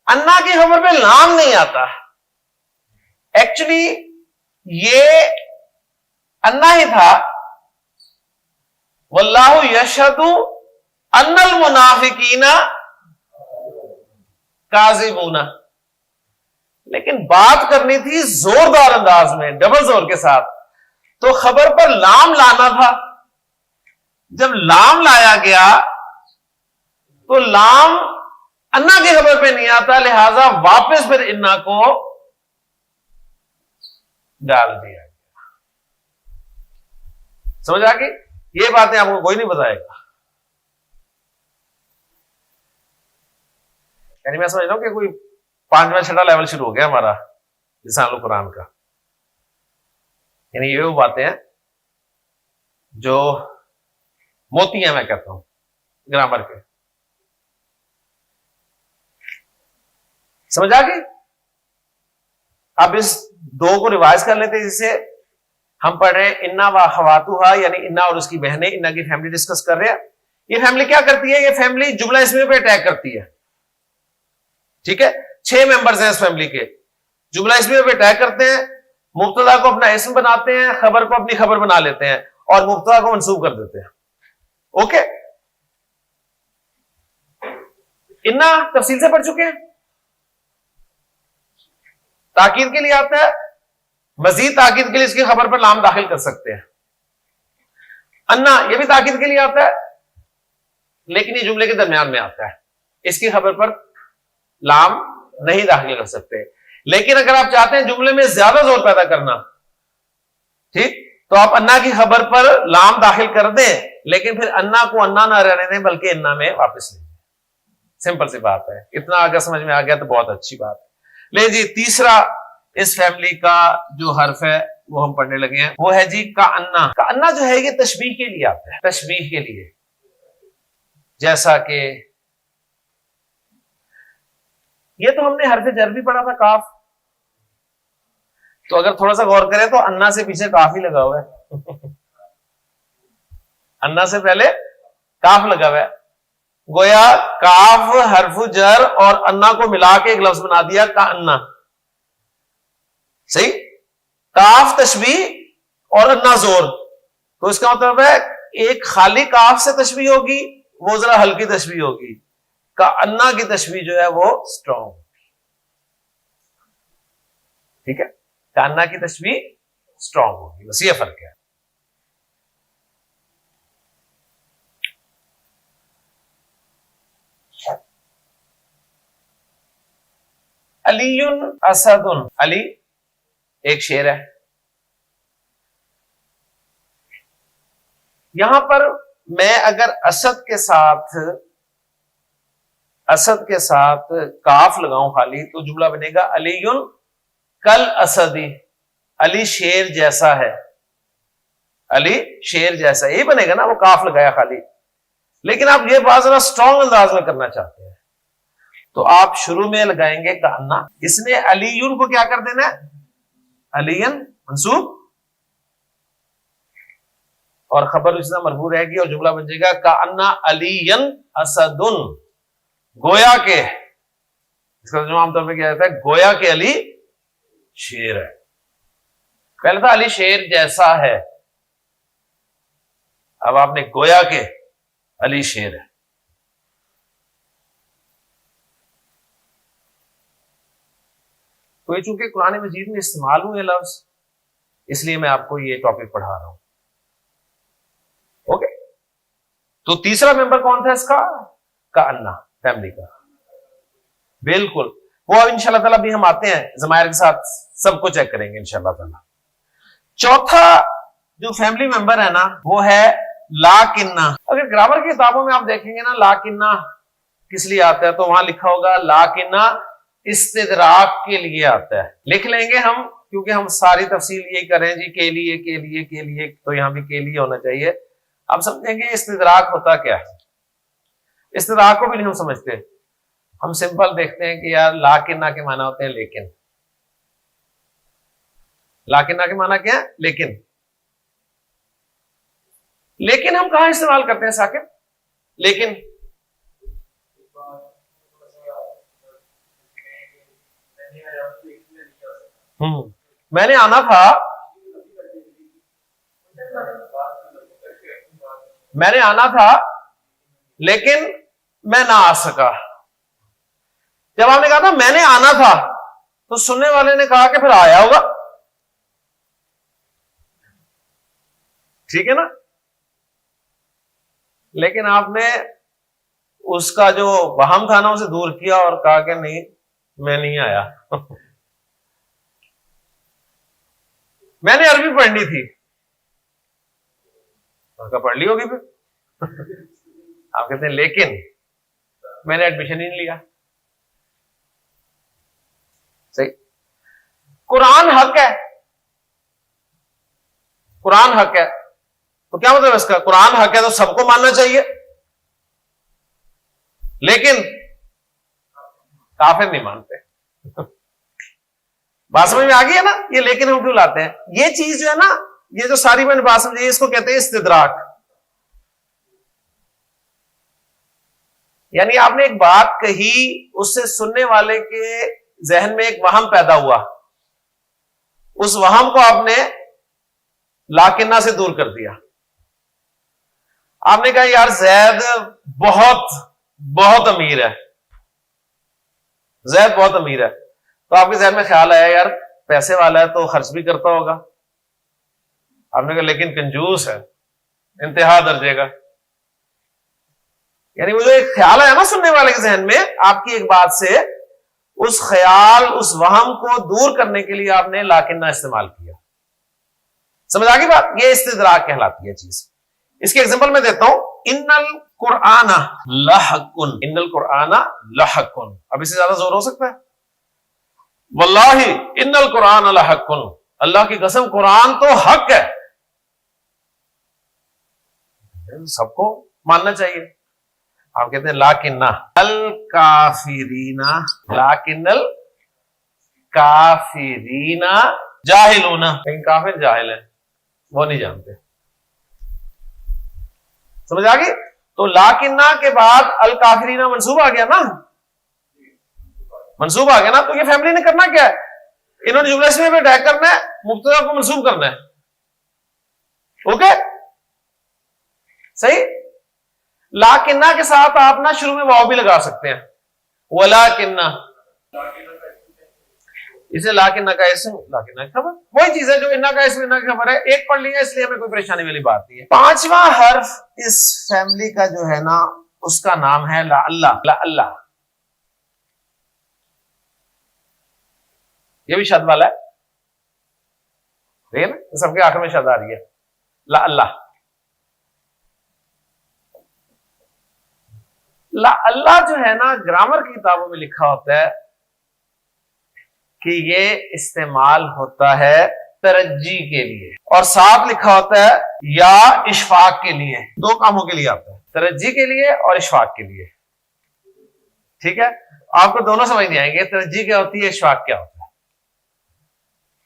انا کی خبر پہ لام نہیں آتا. ایکچولی یہ انا ہی تھا. واللہ یشہد ان المنافقین کاذبون، لیکن بات کرنی تھی زوردار انداز میں، ڈبل زور کے ساتھ، تو خبر پر لام لانا تھا. جب لام لایا گیا تو لام انا کی خبر پہ نہیں آتا، لہذا واپس پھر انا کو ڈال دیا گیا. سمجھ آ گئی؟ یہ باتیں آپ کو کوئی نہیں بتائے گا. یعنی میں سمجھ رہا ہوں کہ کوئی 5واں 6واں لیول شروع ہو گیا ہمارا لسان القرآن کا. یعنی یہ وہ باتیں ہیں جو موتی ہیں، میں کہتا ہوں گرامر کے. سمجھ آ گئی؟ اب اس دو کو ریوائز کر لیتے. جسے ہم پڑھ رہے ہیں انا و اخواتھا، یعنی انا اور اس کی بہنیں. انا کی فیملی ڈسکس کر رہے ہیں. یہ فیملی کیا کرتی ہے؟ یہ فیملی جملہ اسم پہ اٹیک کرتی ہے. ٹھیک ہے، 6 ممبرز ہیں اس فیملی کے. جملہ اسم پہ اٹیک کرتے ہیں، مبتدا کو اپنا اسم بناتے ہیں، خبر کو اپنی خبر بنا لیتے ہیں اور مبتدا کو منسوب کر دیتے ہیں. اوکے، انا تفصیل سے پڑھ چکے ہیں. تاکید کے لیے آتا ہے، مزید تاکید کے لیے اس کی خبر پر لام داخل کر سکتے ہیں. انا یہ بھی تاکید کے لیے آتا ہے، لیکن یہ جملے کے درمیان میں آتا ہے، اس کی خبر پر لام نہیں داخل کر سکتے. لیکن اگر آپ چاہتے ہیں جملے میں زیادہ زور پیدا کرنا، ٹھیک، تو آپ انا کی خبر پر لام داخل کر دیں، لیکن پھر انا کو انا نہ رہنے دیں بلکہ انا میں واپس لیں. سمپل سی بات ہے. اتنا اگر سمجھ میں آ گیا تو بہت اچھی بات ہے. لے جی، تیسرا اس فیملی کا جو حرف ہے وہ ہم پڑھنے لگے ہیں، وہ ہے جی کا انا. کا انا جو ہے یہ تشبیہ کے لیے آتا ہے، تشبیہ کے لیے. جیسا کہ یہ تو ہم نے حرف جر بھی پڑھا تھا، کاف. تو اگر تھوڑا سا غور کریں تو انا سے پیچھے کاف ہی لگا ہوا ہے. انا سے پہلے کاف لگا ہوا ہے. گویا کاف حرف جر اور انا کو ملا کے ایک لفظ بنا دیا کا انا. صحیح، کاف تشبیہ اور انا زور. تو اس کا مطلب ہے ایک خالی کاف سے تشبیہ ہوگی، وہ ذرا ہلکی تشبیہ ہوگی. کا انا کی تشبیہ جو ہے وہ اسٹرانگ. ٹھیک ہے، کا انا کی تشبیہ اسٹرانگ ہوگی. بس یہ فرق ہے. علی اسد، علی ایک شیر ہے. یہاں پر میں اگر اسد کے ساتھ کاف لگاؤں خالی تو جملہ بنے گا علی کل اسدی، علی شیر جیسا ہے. علی شیر جیسا یہی بنے گا نا، وہ کاف لگایا خالی. لیکن آپ یہ بات ذرا اسٹرانگ انداز میں کرنا چاہتے ہیں تو آپ شروع میں لگائیں گے کانا. اس نے علی کو کیا کر دینا ہے؟ علی منصوب، اور خبر اس طرح مرفوع رہے گی اور جملہ بن جائے گا کانا علی اسد، گویا کے. اس کا ترجمہ عام طور پہ کیا جاتا ہے؟ گویا کے علی شیر ہے. پہلے تھا علی شیر جیسا ہے، اب آپ نے گویا کے علی شیر ہے. تو یہ چونکہ قرآن مجید میں استعمال ہوئے لفظ، اس لیے میں آپ کو یہ ٹاپک پڑھا رہا ہوں. اوکے، تو تیسرا ممبر کون تھا اس کا؟ کانا، فیملی کا. بالکل، وہ اب انشاءاللہ تعالیٰ بھی ہم آتے ہیں ضمائر کے ساتھ سب کو چیک کریں گے انشاءاللہ تعالیٰ. چوتھا جو فیملی ممبر ہے نا وہ ہے لاکنہ. اگر گرامر کی کتابوں میں آپ دیکھیں گے نا لاکنہ کس لیے آتا ہے تو وہاں لکھا ہوگا لاکنہ استدراک کے لیے آتا ہے. لکھ لیں گے ہم کیونکہ ہم ساری تفصیل یہی کریں جی کے لیے تو یہاں بھی کے لیے ہونا چاہیے. آپ سمجھیں گے استدراک ہوتا کیا ہے. استدراک کو بھی نہیں ہم سمجھتے، ہم سمپل دیکھتے ہیں کہ یار لاکنہ کے معنی ہوتے ہیں لیکن. لاکنہ کے معنی کیا ہے؟ لیکن. لیکن ہم کہاں استعمال کرتے ہیں ثاقب؟ لیکن میں نے آنا تھا، لیکن میں نہ آ سکا. جب آپ نے کہا تھا میں نے آنا تھا تو سننے والے نے کہا کہ پھر آیا ہوگا. ٹھیک ہے نا؟ لیکن آپ نے اس کا جو وہم تھا نا اسے دور کیا اور کہا کہ نہیں میں نہیں آیا. میں نے عربی پڑھنی تھی، پڑھ لی ہوگی پھر. آپ کہتے ہیں لیکن میں نے ایڈمیشن ہی نہیں لیا. صحیح. قرآن حق ہے، قرآن حق ہے تو کیا مطلب اس کا؟ قرآن حق ہے تو سب کو ماننا چاہیے، لیکن کافر نہیں مانتے. بات سمجھ میں آ گئی ہے نا؟ یہ لیکن ہم کیوں لاتے ہیں؟ یہ چیز جو ہے نا، یہ جو ساری میں نے بات سمجھی اس کو کہتے ہیں استدراک. یعنی آپ نے ایک بات کہی، اس سے سننے والے کے ذہن میں ایک وہم پیدا ہوا، اس وہم کو آپ نے لاکنہ سے دور کر دیا. آپ نے کہا یار زید بہت بہت امیر ہے، زید بہت امیر ہے، تو آپ کے ذہن میں خیال آیا یار پیسے والا ہے تو خرچ بھی کرتا ہوگا. آپ نے کہا لیکن کنجوس ہے انتہا درجے کا. یعنی وہ جو ایک خیال آیا نا سننے والے کے ذہن میں آپ کی ایک بات سے، اس خیال اس وہم کو دور کرنے کے لیے آپ نے لاکنہ استعمال کیا. سمجھ آ گئی بات؟ یہ استدراک کہلاتی ہے چیز. اس کی ایگزامپل میں دیتا ہوں، ان القرآن لحق، ان القرآن لحق. اب اس سے زیادہ زور ہو سکتا ہے؟ واللہ ان القرآن لحق، اللہ کی قسم قرآن تو حق ہے، سب کو ماننا چاہیے. آپ کہتے ہیں لاکنہ الکافرین، لاکن الکافرین جاہلون، لیکن کافر جاہل ہیں، وہ نہیں جانتے. سمجھ آ گئی؟ تو لاکنہ کے بعد الکافرین منصوب آ گیا نا، منصوب آ گیا نا. تو یہ فیملی نے کرنا کیا ہے؟ انہوں نے جملہ اسمیہ پہ اٹیک کرنا ہے، مبتدا کو منصوب کرنا ہے. اوکے صحیح. لاکنہ کے ساتھ آپ نا شروع میں واو بھی لگا سکتے ہیں، ولاکنہ. اسے لاکن کا اسم لاکن کا خبر وہی چیز ہے جو انا کا اسم انا کی خبر ہے، ایک پڑھ لیا اس لیے ہمیں کوئی پریشانی والی بات نہیں ہے۔ پانچواں حرف اس فیملی کا جو ہے نا اس کا نام ہے لا اللہ، لا اللہ، یہ بھی شد والا ہے، ٹھیک ہے نا، سب کے آخر میں شد آ رہی ہے، لا اللہ۔ لا اللہ جو ہے نا گرامر کی کتابوں میں لکھا ہوتا ہے کہ یہ استعمال ہوتا ہے ترجی کے لیے، اور ساتھ لکھا ہوتا ہے یا اشفاق کے لیے، دو کاموں کے لیے آتا ہے، ترجی کے لیے اور اشفاق کے لیے، ٹھیک ہے۔ آپ کو دونوں سمجھ نہیں آئیں گے، ترجی کیا ہوتی ہے، اشفاق کیا ہوتا ہے،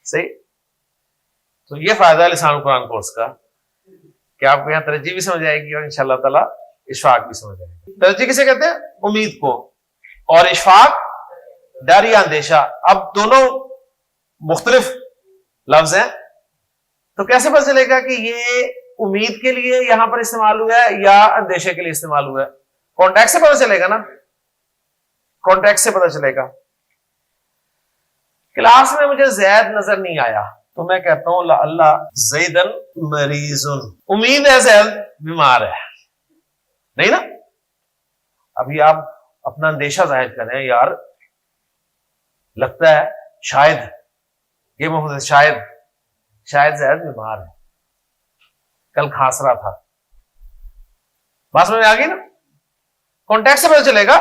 صحیح۔ تو یہ فائدہ ہے لسان القرآن کورس کا کہ آپ کو یہاں ترجی بھی سمجھ آئے گی اور انشاءاللہ تعالی اشفاق بھی سمجھ آئے گی۔ ترجی کسے کہتے ہیں؟ امید کو، اور اشفاق ڈر یا اندیشہ۔ اب دونوں مختلف لفظ ہیں، تو کیسے پتہ چلے گا کہ یہ امید کے لیے یہاں پر استعمال ہوا ہے یا اندیشے کے لیے استعمال ہوا ہے؟ کانٹیکٹ سے پتہ چلے گا نا، کانٹیکٹ سے پتہ چلے گا۔ کلاس میں مجھے زید نظر نہیں آیا تو میں کہتا ہوں اللہ زیدن مریضن، امید ہے زید بیمار ہے، نہیں نا؟ ابھی آپ اپنا اندیشہ ظاہر کریں، یار لگتا ہے شاید یہ محمد شاید زید بیمار ہے، کل کھانس رہا تھا، بات سمجھ میں آ گئی نا؟ کانٹیکٹ سے پتہ چلے گا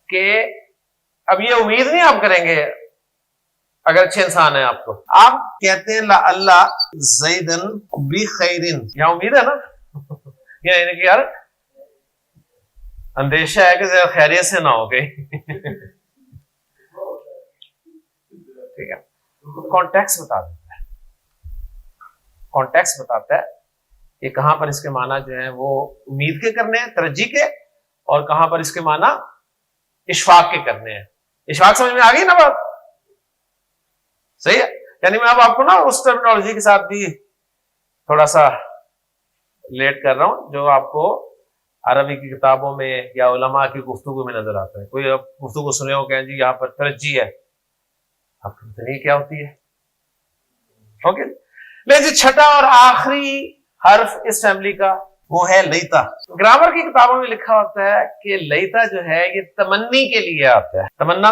کہ اب یہ امید نہیں آپ کریں گے اگر اچھے انسان ہیں آپ کو، آپ کہتے ہیں لا اللہ زیدن بخیرن، یہاں امید ہے نا، یعنی کہ یار اندیشہ ہے کہ زیادہ خیریت سے نہ ہو گئی، ٹھیک ہے۔ کانٹیکس بتا دیتا ہے، کانٹیکس بتاتا ہے کہ کہاں پر اس کے معنی جو ہیں وہ امید کے کرنے ہیں، ترجی کے، اور کہاں پر اس کے معنی اشفاق کے کرنے ہیں۔ اشفاق سمجھ میں آ گئی نا بات؟ صحیح ہے۔ یعنی میں اب آپ کو نا اس ٹرمینالوجی کے ساتھ بھی تھوڑا سا لیٹ کر رہا ہوں جو آپ کو عربی کی کتابوں میں یا علماء کی گفتگو میں نظر آتا ہے۔ کوئی اب گفتگو سنے ہو کہ جی یہاں پر ترجی ہے، آپ کو پتہ نہیں کیا ہوتی ہے، اوکے۔ لیکن چھٹا اور آخری حرف اس فیملی کا وہ ہے لیتا۔ گرامر کی کتابوں میں لکھا ہوتا ہے کہ لیتا جو ہے یہ تمنی کے لیے آتا ہے، تمنا،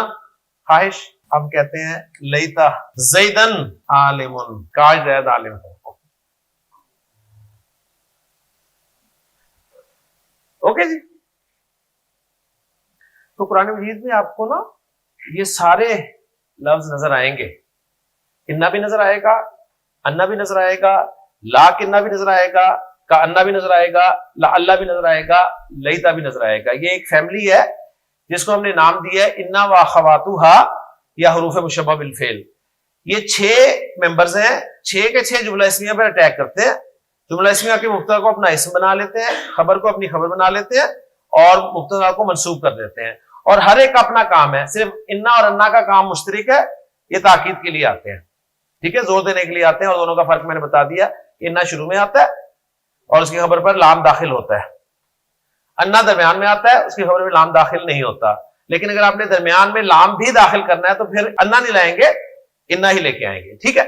خواہش۔ ہم کہتے ہیں لیتا زیدن عالمن، کاش زید عالم ہو، اوکے جی۔ تو قرآن مجید میں آپ کو نا یہ سارے لفظ نظر آئیں گے، انا بھی نظر آئے گا، انا بھی نظر آئے گا، لا کنا بھی نظر آئے گا، کا انا بھی نظر آئے گا، لا اللہ بھی نظر آئے گا، لیتا بھی نظر آئے گا۔ یہ ایک فیملی ہے جس کو ہم نے نام دیا ہے انا واخواتھا یا حروف مشبہ بالفعل۔ یہ 6 ممبرز ہیں، 6 کے 6 جملہ اسمیہ پر اٹیک کرتے ہیں۔ جملہ اسمیہ کے مبتدا کو اپنا اسم بنا لیتے ہیں، خبر کو اپنی خبر بنا لیتے ہیں، اور مبتدا کو منصوب کر دیتے ہیں، اور ہر ایک کا اپنا کام ہے۔ صرف انا اور انا کا کام مشترک ہے، یہ تاکید کے لیے آتے ہیں، ٹھیک ہے، زور دینے کے لیے آتے ہیں، اور دونوں کا فرق میں نے بتا دیا۔ انا شروع میں آتا ہے اور اس کی خبر پر لام داخل ہوتا ہے، انا درمیان میں آتا ہے، اس کی خبر میں لام داخل نہیں ہوتا۔ لیکن اگر آپ نے درمیان میں لام بھی داخل کرنا ہے تو پھر انا نہیں لائیں گے، انا ہی لے کے آئیں گے، ٹھیک ہے۔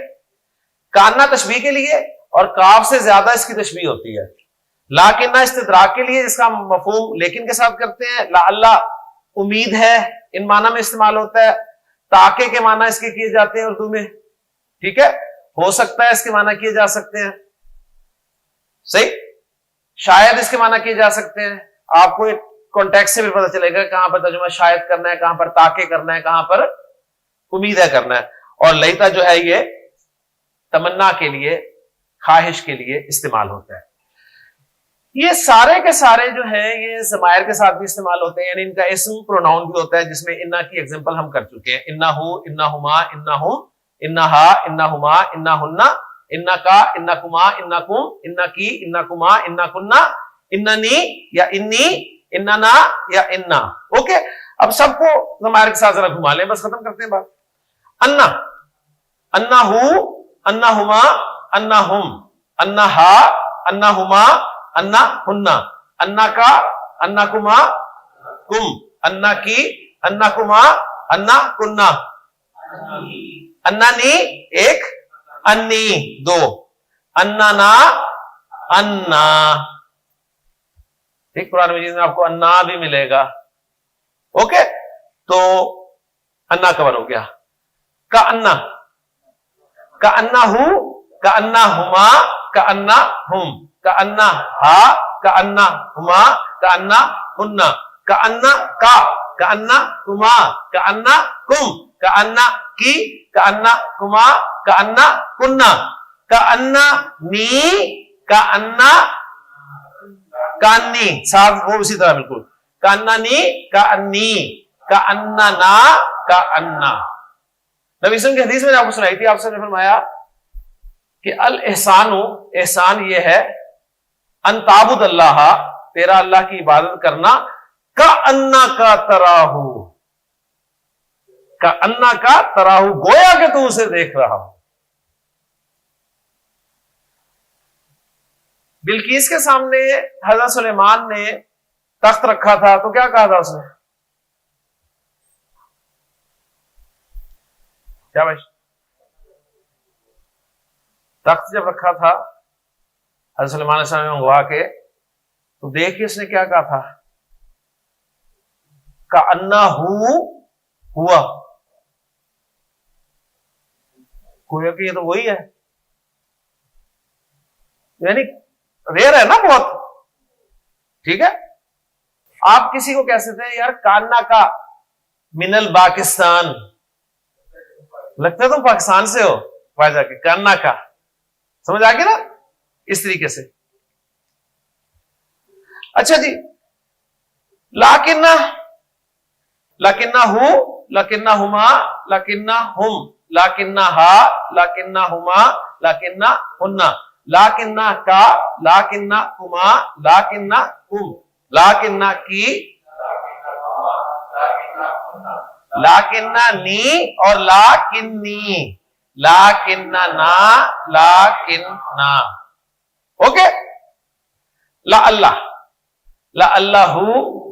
کانا تشبیہ کے لیے اور کاف سے زیادہ اس کی تشبیہ ہوتی ہے۔ لاکنہ استدراک کے لیے جس کا مفہوم لیکن کے ساتھ کرتے ہیں۔ لا اللہ امید ہے، ان معنی میں استعمال ہوتا ہے۔ تاکہ کے معنی اس کے کیے جاتے ہیں اردو میں، ٹھیک ہے، ہو سکتا ہے اس کے معنی کیے جا سکتے ہیں، صحیح، شاید اس کے معنی کیے جا سکتے ہیں۔ آپ کو ایک کانٹیکٹ سے بھی پتہ چلے گا کہاں پر ترجمہ شاید کرنا ہے، کہاں پر تاکہ کرنا ہے، کہاں پر امید ہے کرنا ہے۔ اور لیتا جو ہے یہ تمنا کے لیے، خواہش کے لیے استعمال ہوتا ہے۔ یہ سارے کے سارے جو ہیں یہ ضمائر کے ساتھ بھی استعمال ہوتے ہیں، یعنی ان کا اسم پروناؤن بھی ہوتا ہے، جس میں انا کی ایگزامپل ہم کر چکے ہیں۔ انہو، انہما، انہم، انہا، انہما، انہن، انکا، انکما، انکم، انکی، انکما، انکنا، اننی یا انی، اننا یا انا، اوکے۔ اب سب کو ضمائر کے ساتھ ذرا گھما لیں، بس ختم کرتے ہیں بات۔ انا، انہو، انہما، انہم، انہا، انہما، انہن، انکا، انکما، کم، انکی، انکما، انا کننا، انا نی ایک، انی دو، انا نا انا. ٹھیک، قرآن مجید میں آپ کو انا بھی ملے گا. اوکے، تو انا کور ہو گیا. کا انا، کا انا ہوں، کا انا ہما، کا انا ہم، کا انا ہا، کا انا ہما، کا انا ہننا، کا انا کا، کا انا کما، کا انا کم، کا انا کی، کا انا کما، کا انا کننا، کا انا نی، کا انا کانی، صاف وہ اسی طرح بالکل. کا انا نی، کا انی، کا انا نا، کا انا. نبی وسلم کی حدیث میں نے آپ کو سنائی تھی، آپ سے نے فرمایا کہ الاحسان، احسان یہ ہے ان تعبد اللہ، تیرا اللہ کی عبادت کرنا، کا انا کا تراہو، کا انا کا تراہو، گویا کہ تو اسے دیکھ رہا ہو. بلقیس کے سامنے حضرت سلیمان نے تخت رکھا تھا تو کیا کہا تھا اس نے؟ کیا بھائی؟ تخت جب رکھا تھا حضرت سلیمان علیہ السلام نے منگوا کے، تو دیکھیے اس نے کیا کہا تھا؟ کا انا ہوا، گویا کہ یہ تو وہی ہے. یعنی ریئر ہے نا بہت. ٹھیک ہے، آپ کسی کو کہہ سکتے ہیں یار کانا کا من الپاکستان، لگتا ہے تم پاکستان سے ہو، وہاں جا کے کانا کا، سمجھ آ گئی نا اس طریقے سے. اچھا جی، لاکنہ، لاکنہ ہوں، لاکنہ ہما، لاکنہ ہم، لاکنہ ہا، لاکنہ ہما، لاکنہ ہننا، لاکنہ کا، لاکنہ کما، لاکنہ کم، لاکنہ کی، لاکنہ نی اور لاکنی، لاکنہ نا، لاکنہ. اوکے، لا اللہ، لا اللہ،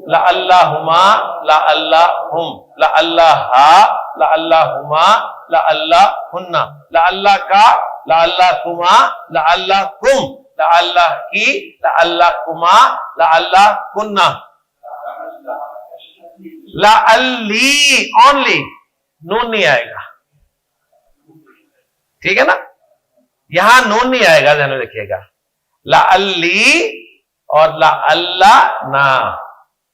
لا اللہما، لا اللہ ہم، لا اللہ ہا، لا اللہ ہما، لا اللہ ہننا، لا اللہ کا، لا اللہ کما، لا اللہ کم، لا اللہ کی، لا اللہ کما، لا اللہ کننا. لا اللی اونلی، نون نہیں آئے گا. ٹھیک ہے نا، یہاں نون نہیں آئے گا، ذہن میں رکھیے گا. لا اللی اور لا اللہ نا،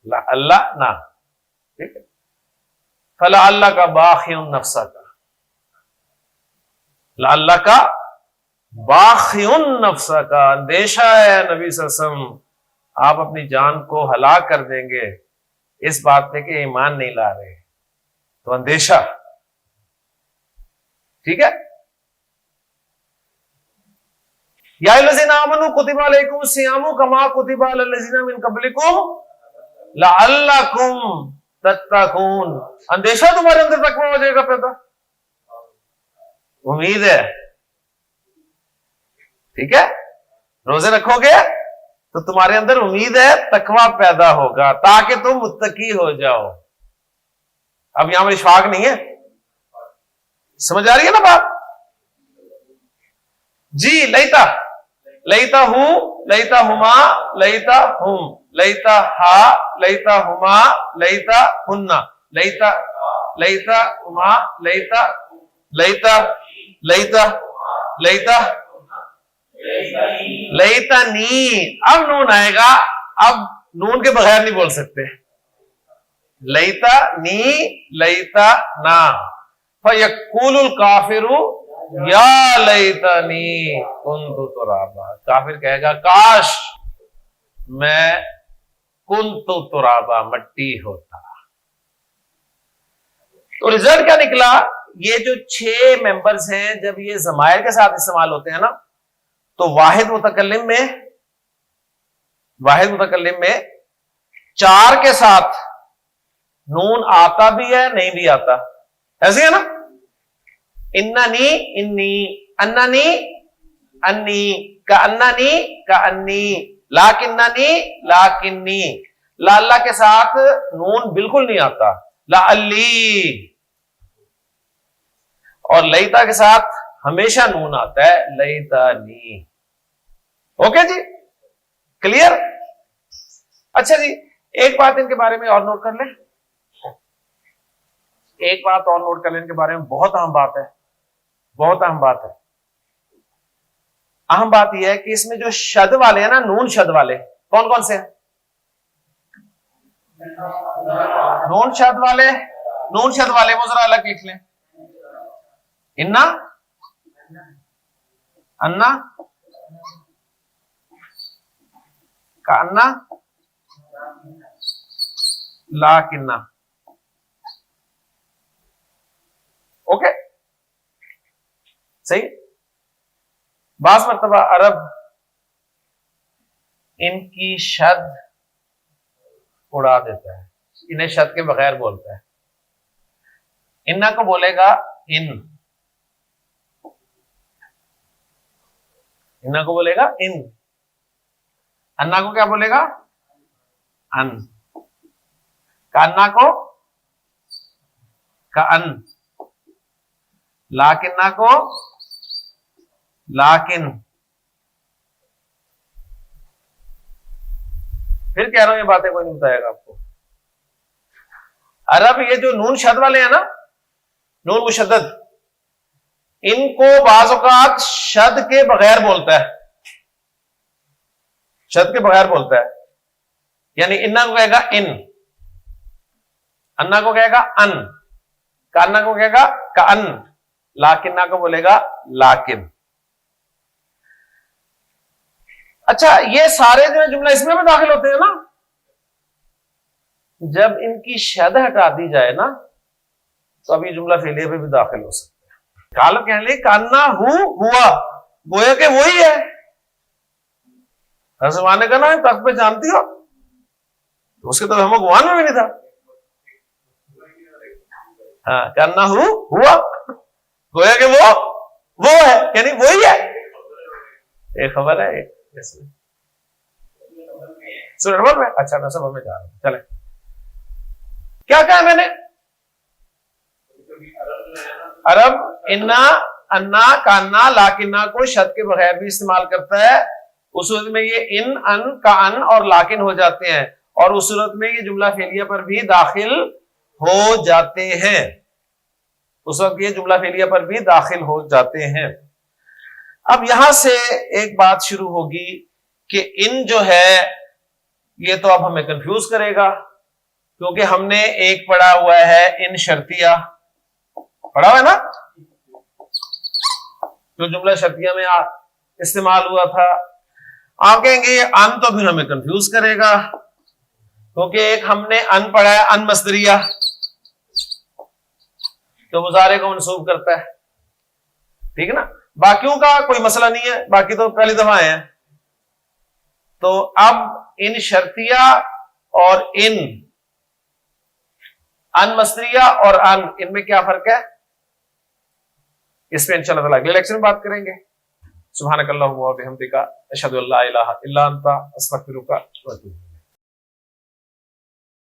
لا اللہ نا. ٹھیک ہے، فلا اللہ کا باخی نفسہ کا، لا اللہ کا باخی نفسہ کا، اندیشہ ہے نبی صلی اللہ علیہ وسلم آپ اپنی جان کو ہلاک کر دیں گے اس بات پہ کہ ایمان نہیں لا رہے، تو اندیشہ. ٹھیک ہے، یا الذین آمنوا کتب علیکم الصیام کما کتب علی الذین من قبلکم لعلکم تتقون. اندیشہ تمہارے اندر تقویٰ ہو جائے گا پیدا، امید ہے. ٹھیک ہے، روزے رکھو گے تو تمہارے اندر امید ہے، تقویٰ پیدا ہوگا تاکہ تم متقی ہو جاؤ. اب یہاں پر اشفاق نہیں ہے، سمجھ آ رہی ہے نا بات؟ جی، لیتا، لیتا ہوں، لیتا ہما، لیتا ہم، لیتا ہا، لیتا ہما، لیتا ہننا، لیتا، لیتا ہما، لیتا، لیتا، لیتا، لیتا، لیتا نی. اب نون آئے گا، اب نون کے بغیر نہیں بول سکتے. لیتا نی، لیتا نا، فیقول الکافر یا لیتنی کنت ترابا. کافر کہے گا کاش میں کنت ترابا، مٹی ہوتا. تو رزلٹ کیا نکلا؟ یہ جو 6 ممبرز ہیں جب یہ ضمائر کے ساتھ استعمال ہوتے ہیں نا، تو واحد متکلم میں 4 کے ساتھ نون آتا بھی ہے، نہیں بھی آتا. ایسے ہے نا، اننی، انی، اننی، انی، کأننی، کأنی، لاکننی، لاکنی. لا اللہ کے ساتھ نون بالکل نہیں آتا. لا اللی، اور لیتا کے ساتھ ہمیشہ نون آتا ہے، لیتانی. اوکے جی، کلیئر. اچھا جی، ایک بات ان کے بارے میں اور نوٹ کر لیں، ایک بات اور نوٹ کر لیں ان کے بارے میں، بہت اہم بات ہے، بہت اہم بات ہے. اہم بات یہ ہے کہ اس میں جو شد والے ہیں نا، نون شد والے، کون کون سے ہیں؟ نون شد والے، نون شد والے وہ ذرا الگ لکھ لیں. انا، انا، کانا، لاکنہ. اوکے صحیح. بعض مرتبہ عرب ان کی شد اڑا دیتا ہے، انہیں شد کے بغیر بولتا ہے. انا کو بولے گا ان، انا کو بولے گا ان. انا کو کیا بولے گا؟ ان. کانا کو کان. لاکنہ کو لاکن. پھر کہہ رہا ہوں یہ باتیں کوئی نہیں بتائے گا آپ کو. عرب یہ جو نون شد والے ہیں نا، نون مشدد، ان کو بعض اوقات شد کے بغیر بولتا ہے، شد کے بغیر بولتا ہے. یعنی انا کو کہے گا ان، انا کو کہے گا ان، کانا کو کہے گا کان، لاکنہ کو بولے گا لاکن. اچھا، یہ سارے جو جملہ اس میں داخل ہوتے ہیں نا، جب ان کی شد ہٹا دی جائے نا تو اب یہ جملہ فعلیہ پہ بھی داخل ہو سکتا ہے. غالب کہنے لگے کانا ہوا، گویا کہ وہی ہے. حضرت نے کہا نا تخت پہ جانتی ہو، اس کے تو ہمیں گمان میں بھی نہیں تھا. ہاں، کانا ہوا، گویا کہ وہ ہے، یعنی وہی ہے. ایک خبر ہے سورہ میں. اچھا میں سب ہمیں جا رہا ہوں. چلے کیا کہا میں نے؟ عرب انا، انا، کانا، لاکنہ کو شد کے بغیر بھی استعمال کرتا ہے. اس صورت میں یہ ان کان اور لاکن ہو جاتے ہیں، اور اس صورت میں یہ جملہ فعلیہ پر بھی داخل ہو جاتے ہیں. اس وقت یہ جملہ فعلیہ پر بھی داخل ہو جاتے ہیں. اب یہاں سے ایک بات شروع ہوگی کہ ان جو ہے یہ تو اب ہمیں کنفیوز کرے گا، کیونکہ ہم نے ایک پڑھا ہوا ہے ان شرطیہ، پڑھا ہوا ہے نا، جو جملہ شرطیہ میں استعمال ہوا تھا. آپ کہیں گے یہ ان تو پھر ہمیں کنفیوز کرے گا، کیونکہ ایک ہم نے ان پڑھا ہے ان مصدریہ، جو مضارع کو منصوب کرتا ہے، ٹھیک ہے نا. باقیوں کا کوئی مسئلہ نہیں ہے، باقی تو پہلی دفعہ آئے ہیں. تو اب ان شرطیہ اور ان مصدریہ اور ان میں کیا فرق ہے، اس پہ انشاءاللہ تعالی اگلے لیکچر میں بات کریں گے. سبحانک اللہم و بحمدک، اشہد ان لا الہ الا انت، استغفرک و اتوب الیک.